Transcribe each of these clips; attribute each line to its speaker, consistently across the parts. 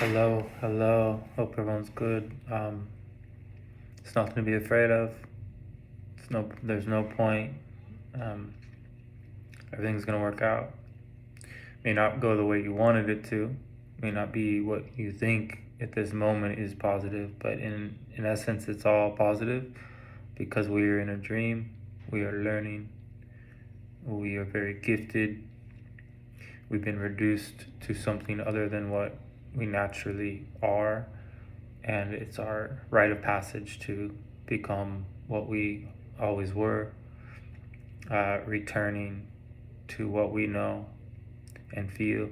Speaker 1: Hello. Hope everyone's good. It's nothing to be afraid of. There's no point. Um, Everything's gonna work out. May not go the way you wanted it to. May not be what you think at this moment is positive, but in essence, it's all positive because we are in a dream. We are learning. We are very gifted. We've been reduced to something other than what we naturally are, and it's our rite of passage to become what we always were, returning to what we know and feel,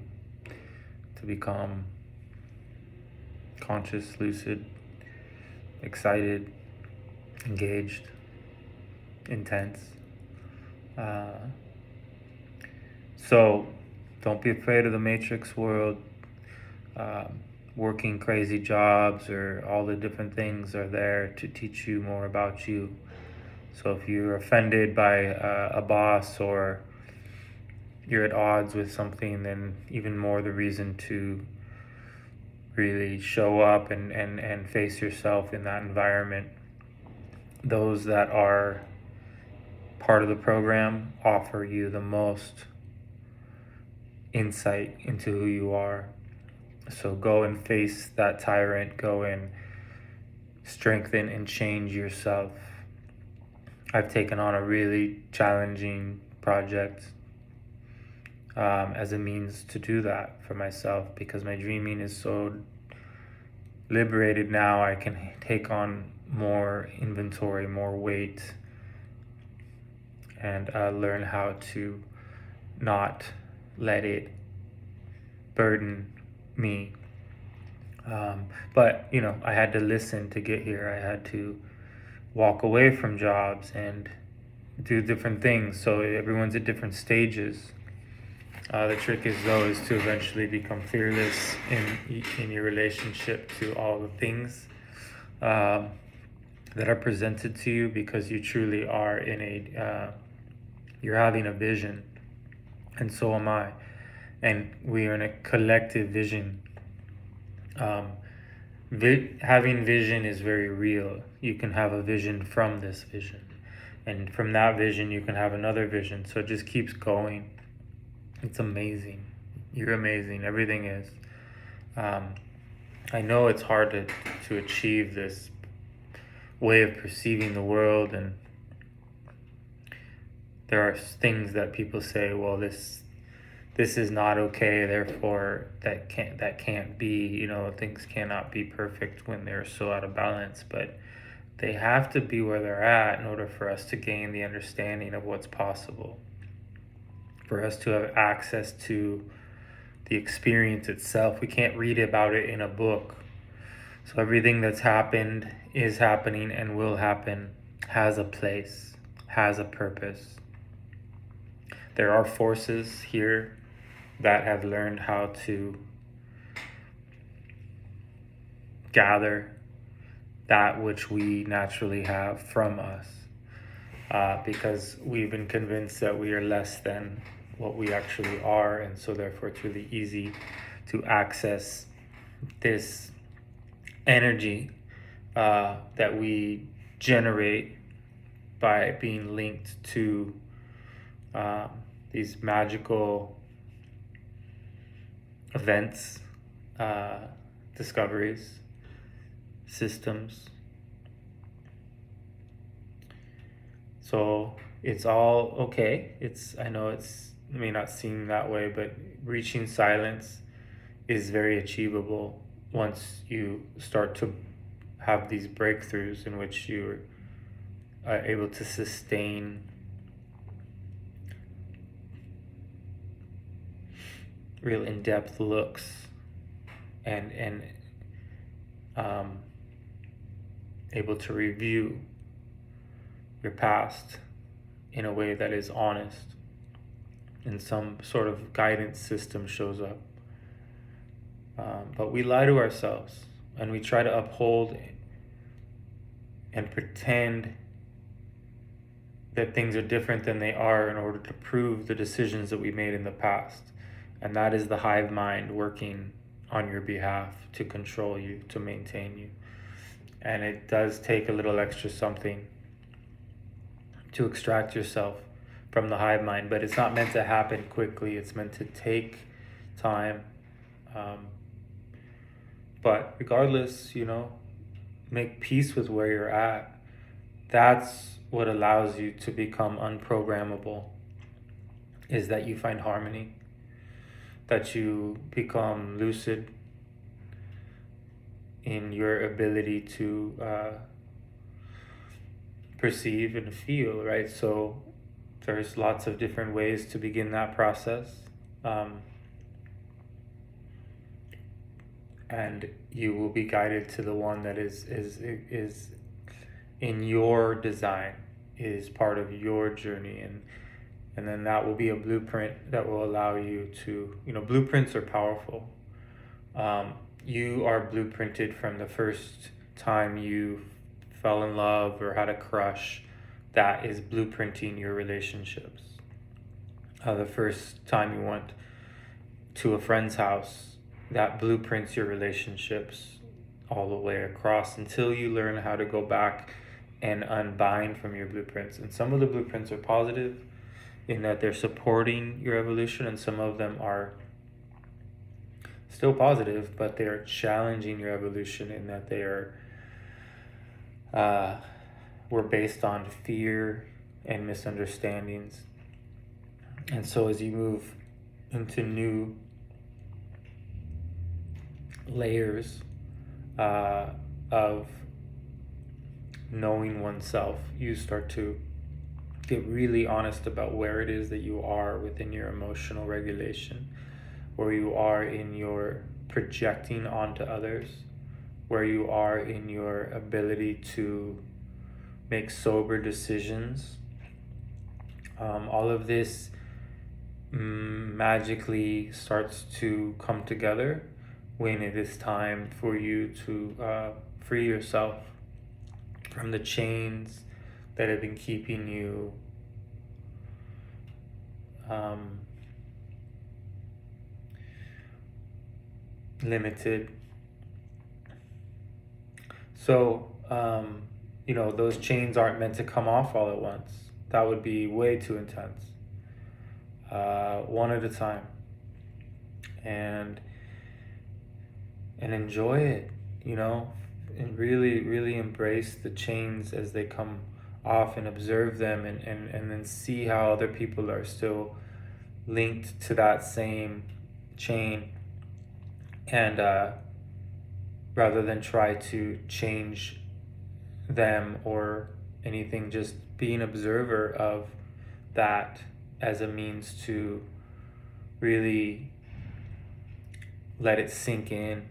Speaker 1: to become conscious, lucid, excited, engaged, intense. So don't be afraid of the matrix world. Working crazy jobs or all the different things are there to teach you more about you. So if you're offended by a boss or you're at odds with something, then even more the reason to really show up and face yourself in that environment. Those that are part of the program offer you the most insight into who you are. So go and face that tyrant. Go and strengthen and change yourself. I've taken on a really challenging project as a means to do that for myself, because my dreaming is so liberated now. I can take on more inventory, more weight, and learn how to not let it burden me. But I had to listen to get here. I had to walk away from jobs and do different things. So everyone's at different stages. The trick is to eventually become fearless in your relationship to all the things that are presented to you, because you truly are you're having a vision, and so am I, and we are in a collective vision. Having vision is very real. You can have a vision from this vision, and from that vision you can have another vision. So it just keeps going. It's amazing. You're amazing. Everything is. I know it's hard to achieve this way of perceiving the world, and there are things that people say, well, this is not okay, therefore that can't be. Things cannot be perfect when they're so out of balance, but they have to be where they're at in order for us to gain the understanding of what's possible, for us to have access to the experience itself. We can't read about it in a book. So everything that's happened, is happening, and will happen has a place, has a purpose. There are forces here that have learned how to gather that which we naturally have from us, because we've been convinced that we are less than what we actually are, and so therefore it's really easy to access this energy that we generate by being linked to these magical events, discoveries, systems. So it's all okay. I know it may not seem that way, but reaching silence is very achievable once you start to have these breakthroughs in which you're able to sustain real in-depth looks and able to review your past in a way that is honest, and some sort of guidance system shows up. But we lie to ourselves, and we try to uphold and pretend that things are different than they are in order to prove the decisions that we made in the past. And that is the hive mind working on your behalf to control you, to maintain you. And it does take a little extra something to extract yourself from the hive mind, but it's not meant to happen quickly. It's meant to take time. But regardless, make peace with where you're at. That's what allows you to become unprogrammable, is that you find harmony, that you become lucid in your ability to perceive and feel, right? So there's lots of different ways to begin that process. And you will be guided to the one that is in your design, is part of your journey, and then that will be a blueprint that will allow you to, blueprints are powerful. You are blueprinted from the first time you fell in love or had a crush. That is blueprinting your relationships. The first time you went to a friend's house, that blueprints your relationships all the way across until you learn how to go back and unbind from your blueprints. And some of the blueprints are positive in that they're supporting your evolution, and some of them are still positive, but they're challenging your evolution in that they were based on fear and misunderstandings. And so as you move into new layers of knowing oneself, you start to get really honest about where it is that you are within your emotional regulation, where you are in your projecting onto others, where you are in your ability to make sober decisions. All of this magically starts to come together when it is time for you to free yourself from the chains that have been keeping you limited. So, those chains aren't meant to come off all at once. That would be way too intense. One at a time. And enjoy it, and really, really embrace the chains as they come off, and observe them, and then see how other people are still linked to that same chain, and rather than try to change them or anything, just be an observer of that as a means to really let it sink in.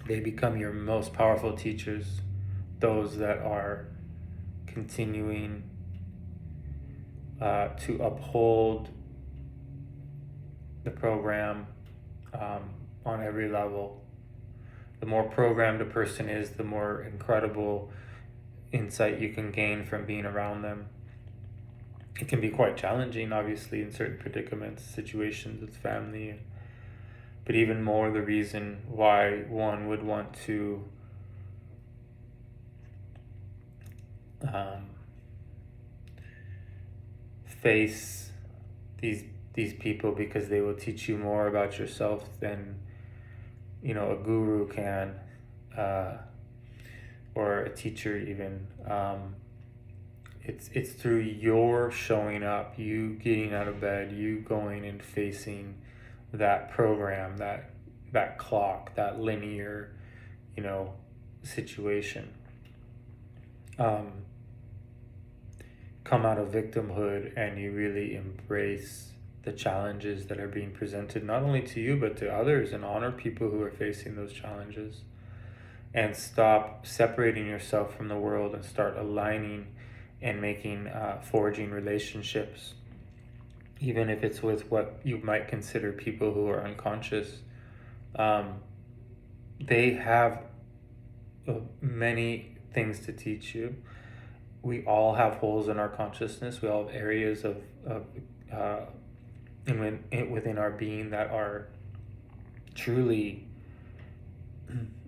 Speaker 1: They become your most powerful teachers, those that are continuing to uphold the program on every level. The more programmed a person is, the more incredible insight you can gain from being around them. It can be quite challenging, obviously, in certain predicaments, situations with family, but even more the reason why one would want to face these people, because they will teach you more about yourself than a guru can, or a teacher even. It's through your showing up, you getting out of bed, you going and facing that program, that clock, that linear, situation. Come out of victimhood, and you really embrace the challenges that are being presented, not only to you but to others, and honor people who are facing those challenges, and stop separating yourself from the world and start aligning and making forging relationships, even if it's with what you might consider people who are unconscious. They have many things to teach you. We all have holes in our consciousness. We all have areas of within our being that are truly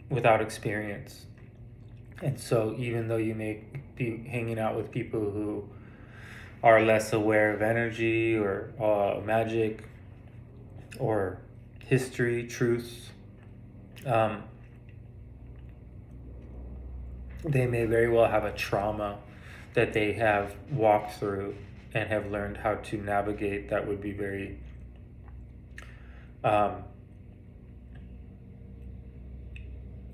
Speaker 1: without experience. And so even though you may be hanging out with people who are less aware of energy or magic or history, truths, um, they may very well have a trauma that they have walked through and have learned how to navigate that would be very um,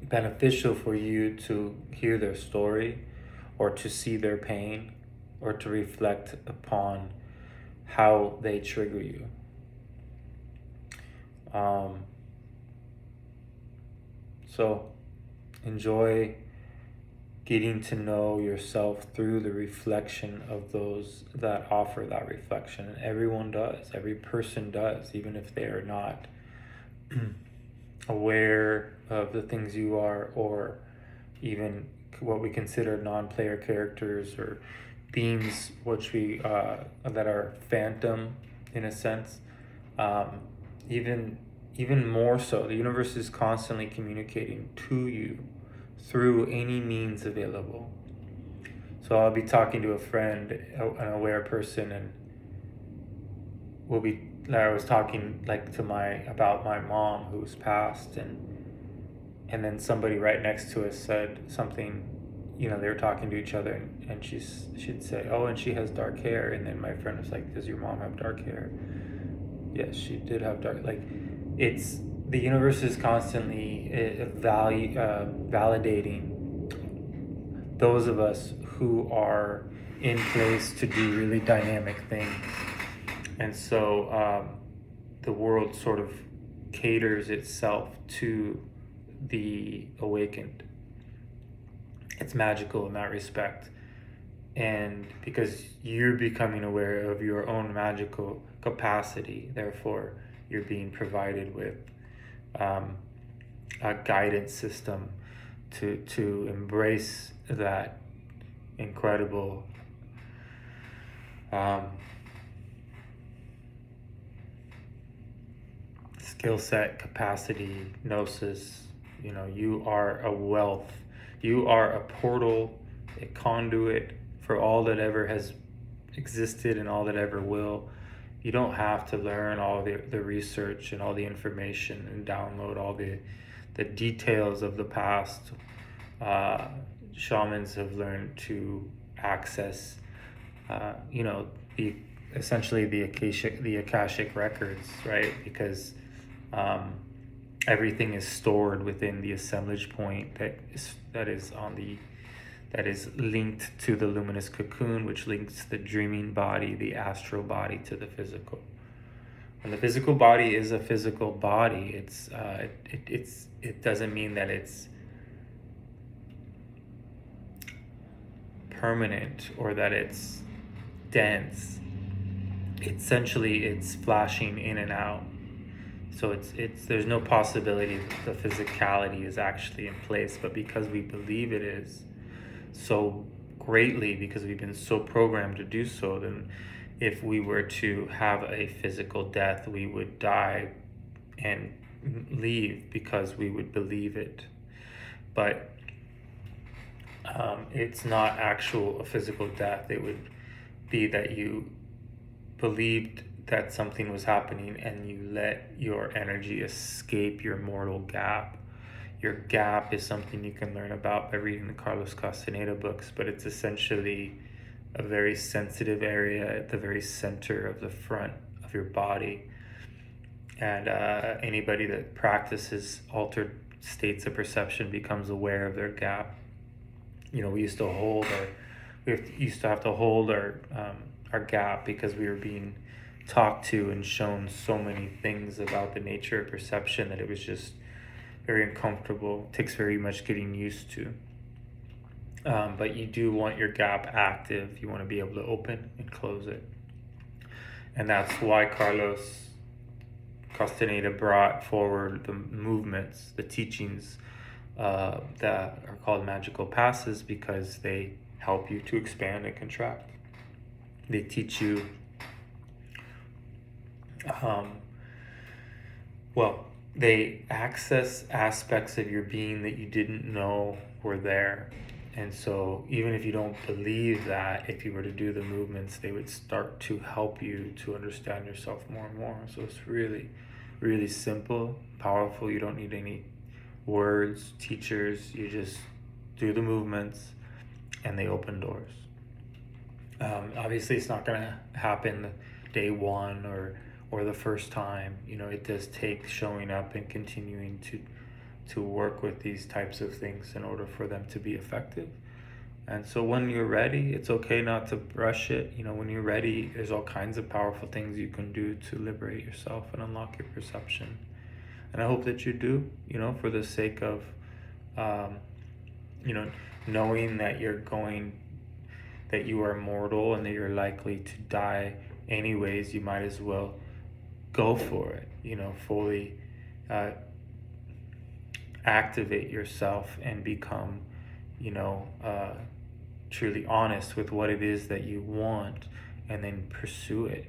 Speaker 1: beneficial for you to hear their story or to see their pain or to reflect upon how they trigger you. So enjoy getting to know yourself through the reflection of those that offer that reflection. And everyone does, every person does, even if they are not aware of the things you are, or even what we consider non-player characters or beings which we that are phantom in a sense. Even more so, the universe is constantly communicating to you through any means available. So I'll be talking to a friend, an aware person, and I was talking like about my mom who's passed, and then somebody right next to us said something, they were talking to each other, and she'd say, oh, and she has dark hair, and then my friend was like, does your mom have dark hair? Yes, she did have dark, like, it's, the universe is constantly validating those of us who are in place to do really dynamic things. And so the world sort of caters itself to the awakened. It's magical in that respect. And because you're becoming aware of your own magical capacity, therefore you're being provided with a guidance system to embrace that incredible skill set, capacity, gnosis. You are a wealth. You are a portal, a conduit for all that ever has existed and all that ever will. You don't have to learn all the research and all the information and download all the details of the past. Shamans have learned to access, essentially the Akashic records, right? Because everything is stored within the assemblage point that is linked to the luminous cocoon, which links the dreaming body, the astral body, to the physical. And the physical body is a physical body. It doesn't mean that it's permanent or that it's dense. Essentially, it's flashing in and out. So there's no possibility that the physicality is actually in place, but because we believe it is so greatly, because we've been so programmed to do so, then if we were to have a physical death, we would die and leave because we would believe it. But it's not a physical death. It would be that you believed that something was happening and you let your energy escape your mortal gap. Your gap is something you can learn about by reading the Carlos Castaneda books, but it's essentially a very sensitive area at the very center of the front of your body. And anybody that practices altered states of perception becomes aware of their gap. We used to have to hold our gap because we were being talked to and shown so many things about the nature of perception that it was just very uncomfortable. It takes very much getting used to. But you do want your gap active. You want to be able to open and close it. And that's why Carlos Castaneda brought forward the movements, the teachings that are called magical passes, because they help you to expand and contract. They teach you they access aspects of your being that you didn't know were there. And so even if you don't believe that, if you were to do the movements, they would start to help you to understand yourself more and more. So it's really, really simple, powerful. You don't need any words, teachers. You just do the movements and they open doors. Obviously, it's not going to happen day one or the first time. It does take showing up and continuing to work with these types of things in order for them to be effective. And so when you're ready, it's okay not to rush it. When you're ready, there's all kinds of powerful things you can do to liberate yourself and unlock your perception. And I hope that you do, for the sake of, knowing that that you are mortal and that you're likely to die anyways. You might as well go for it, fully activate yourself and become, truly honest with what it is that you want, and then pursue it.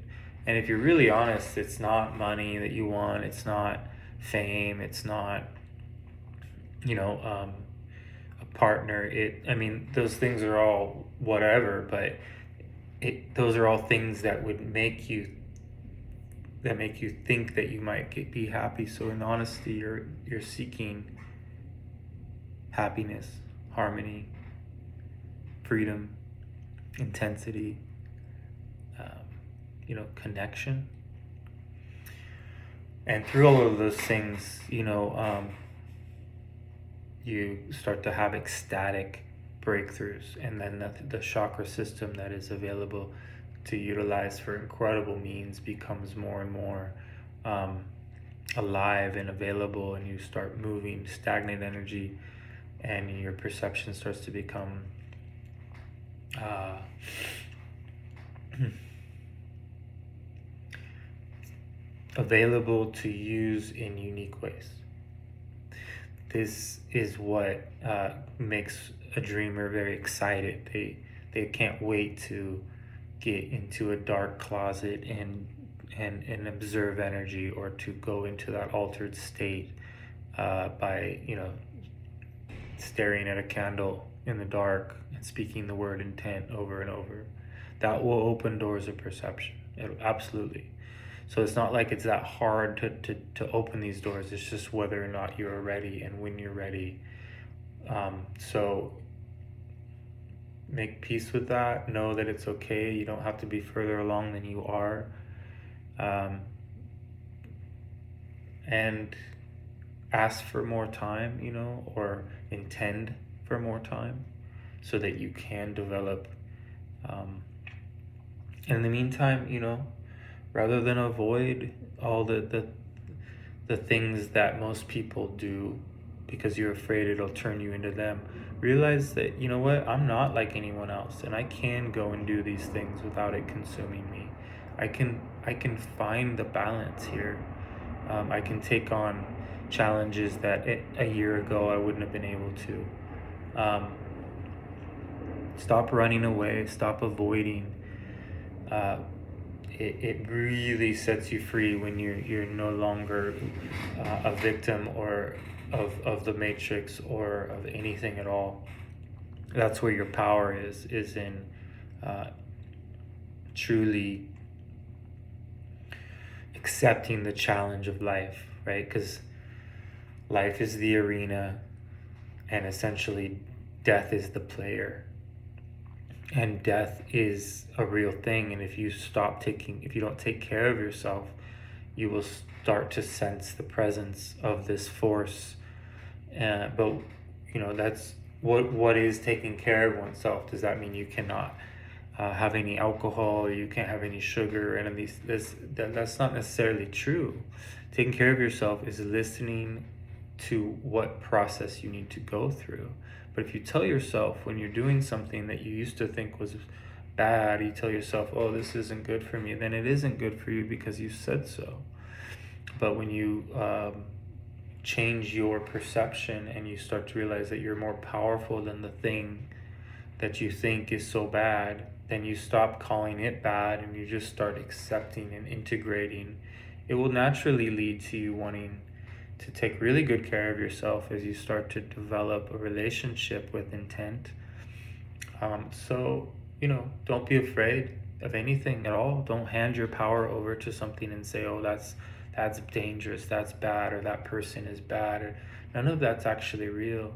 Speaker 1: And if you're really honest, it's not money that you want, it's not fame, it's not, a partner. Those things are all whatever, but those are all things that would make you think that you might be happy. So in honesty, you're seeking happiness, harmony, freedom, intensity, connection. And through all of those things, you start to have ecstatic breakthroughs, and then the chakra system that is available to utilize for incredible means becomes more and more alive and available, and you start moving stagnant energy, and your perception starts to become available to use in unique ways. This is what makes a dreamer very excited. They can't wait to get into a dark closet and observe energy, or to go into that altered state by staring at a candle in the dark and speaking the word intent over and over. That will open doors of perception. Absolutely. So it's not like it's that hard to open these doors. It's just whether or not you're ready and when you're ready. So make peace with that. Know that it's okay. You don't have to be further along than you are. And ask for more time, or intend for more time so that you can develop. In the meantime, rather than avoid all the things that most people do because you're afraid it'll turn you into them, realize that, what, I'm not like anyone else, and I can go and do these things without it consuming me. I can find the balance here. I can take on challenges that a year ago I wouldn't have been able to. Stop running away, stop avoiding. It really sets you free when you're no longer a victim or of the matrix or of anything at all. That's where your power is in truly accepting the challenge of life, right? Because life is the arena, and essentially death is the player. And death is a real thing, and if you don't take care of yourself, you will start to sense the presence of this force. But that's what is taking care of oneself. Does that mean you cannot have any alcohol, or you can't have any sugar, and that's not necessarily true. Taking care of yourself is listening to what process you need to go through. But if you tell yourself, when you're doing something that you used to think was bad, you tell yourself, oh, this isn't good for me, then it isn't good for you because you said so. But when you change your perception and you start to realize that you're more powerful than the thing that you think is so bad, then you stop calling it bad and you just start accepting and integrating. It will naturally lead to you wanting to take really good care of yourself as you start to develop a relationship with intent. So, don't be afraid of anything at all. Don't hand your power over to something and say, oh, that's dangerous, that's bad, or that person is bad. Or, none of that's actually real.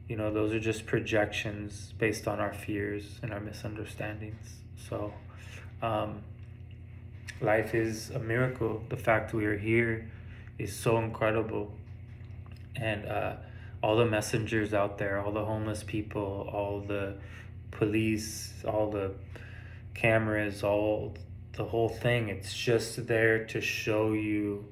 Speaker 1: Those are just projections based on our fears and our misunderstandings. So, life is a miracle. The fact we are here is so incredible. And all the messengers out there, all the homeless people, all the police, all the cameras, all the whole thing, it's just there to show you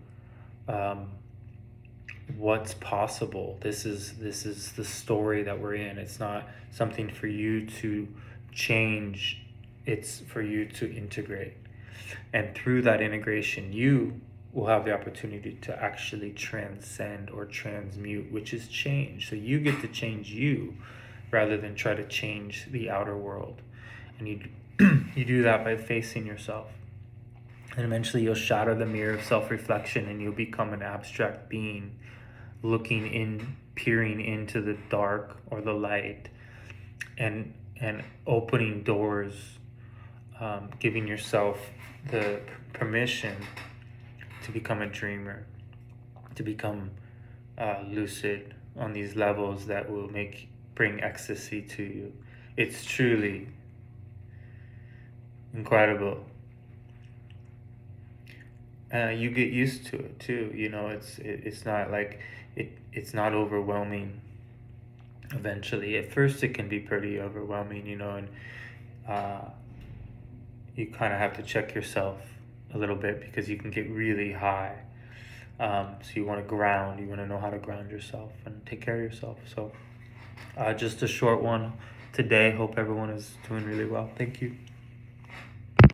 Speaker 1: what's possible. This is the story that we're in. It's not something for you to change, it's for you to integrate. And through that integration, you will have the opportunity to actually transcend or transmute, which is change. So you get to change you rather than try to change the outer world. And you do that by facing yourself. And eventually you'll shatter the mirror of self-reflection and you'll become an abstract being peering into the dark or the light, and opening doors, giving yourself the permission to become a dreamer, to become lucid on these levels that will bring ecstasy to you. It's truly incredible. You get used to it too. It's not like it's not overwhelming. Eventually, at first, it can be pretty overwhelming. And you kind of have to check yourself a little bit because you can get really high. So you want to ground. You want to know how to ground yourself and take care of yourself. So just a short one today. Hope everyone is doing really well. Thank you.